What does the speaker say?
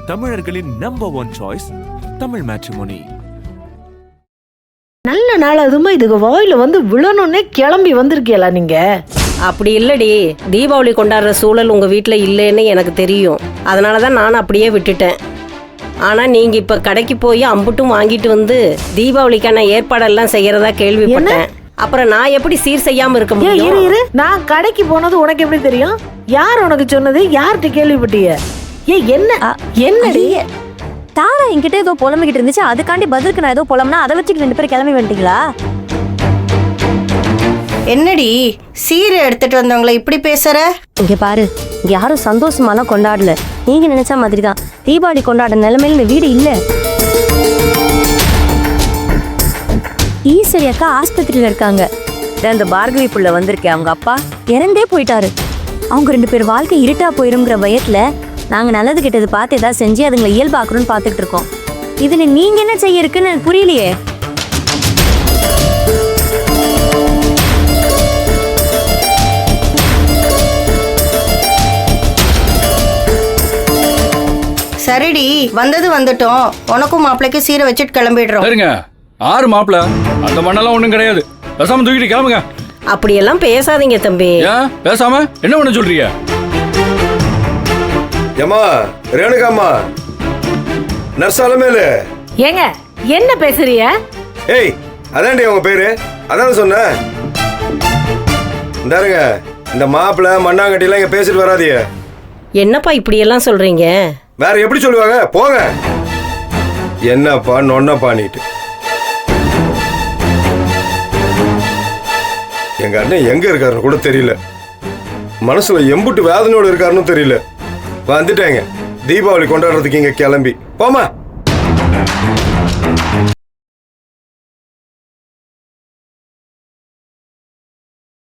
தமிழர்களின் number 1 choice Tamil matrimony. நல்ல நாள் அதுமா இதுக்கு வாயில வந்து விழணும்னே கிளம்பி வந்திருக்கீங்களா நீங்க? அப்படி இல்லடி, தீபாவளி கொண்டாடுற சூழல் உங்க வீட்டில் இல்லைன்னு எனக்கு தெரியும். அதனால தான் நான் அப்படியே விட்டுட்டேன். ஆனால் நீங்கள் இப்போ கடைக்கு போய் அம்புட்டும் வாங்கிட்டு வந்து தீபாவளிக்கான ஏற்பாடெல்லாம் செய்யறதா கேள்விப்பட்டேன். அப்புறம் நான் எப்படி சீர் செய்யாம இருக்க முடியும்? இரு, நான் கடைக்கு போனது உனக்கு எப்படி தெரியும்? யார் உனக்கு சொன்னது? யார்கிட்ட கேள்விப்பட்டிய? என்னடி தாரா என்கிட்ட ஏதோ புலம்பிக்கிட்டு இருந்துச்சு, அதுக்காண்டி பதிலுக்கு நான் ஏதோ புலம்னா அதை வச்சுட்டு 2 பேரும் கிளம்பி வந்துட்டீங்களா? என்னடி சீரை எடுத்துட்டு வந்தவங்கள இப்படி பேசுற? இங்க பாரு, இங்க யாரும் சந்தோஷமாலாம் கொண்டாடல. நீங்க நினைச்ச மாதிரி தான் தீபாவளி கொண்டாட நிலைமையில இந்த வீடு இல்ல. ஈஸ்வரி அக்கா ஆஸ்பத்திரியில இருக்காங்க. அந்த பார்கவி புள்ள வந்திருக்கேன், அவங்க அப்பா இறந்தே போயிட்டாரு. அவங்க 2 பேர் வாழ்க்கை இருட்டா போயிருங்கிற பயத்துல நாங்க நல்லது கெட்டது பார்த்து ஏதாவது செஞ்சு அதுங்களை இயல்பாக்கணும்னு பார்த்துட்டு இருக்கோம். இதுல நீங்க என்ன செய்ய இருக்குன்னு எனக்கு புரியலையே. சரிடி, வந்தது வந்துட்டோம். உனக்கும் மாப்பிளைக்கு சீரை வச்சுட்டு கிளம்பிடுறோம். சரிங்க. 6 மாப்பிள அந்த மண்ணெல்லாம் ஒண்ணும் கிடையாது. பேசாம தூக்கிட்டு கிளம்புங்க. அப்படியெல்லாம் பேசாதீங்க தம்பி. ஏன் பேசாம என்ன பண்ண சொல்றீங்க? ஏமா ரேணுகாமா, நர்சாலமேலு. ஏங்க என்ன பேசுறிய? ஏய், அதான்டி அவங்க பேரு, அதான் சொன்னேன். இந்தாருங்க, இந்த மாப்பிள்ள மண்ணாங்கட்டிலாம் இங்க பேசிட்டு வராதிய. என்னப்பா இப்படியெல்லாம் சொல்றீங்க? வேற எப்படி சொல்லுவாங்க? போங்க. என்னப்பா நொன்னப்பா நீட்டு. எங்க அண்ணன் எங்க இருக்காருன்னு கூட தெரியல. மனசுல எம்புட்டு வேதனையோடு இருக்காருன்னு தெரியல. வந்துட்டாங்க தீபாவளி கொண்டாடுறதுக்கு இங்க கிளம்பி. போமா.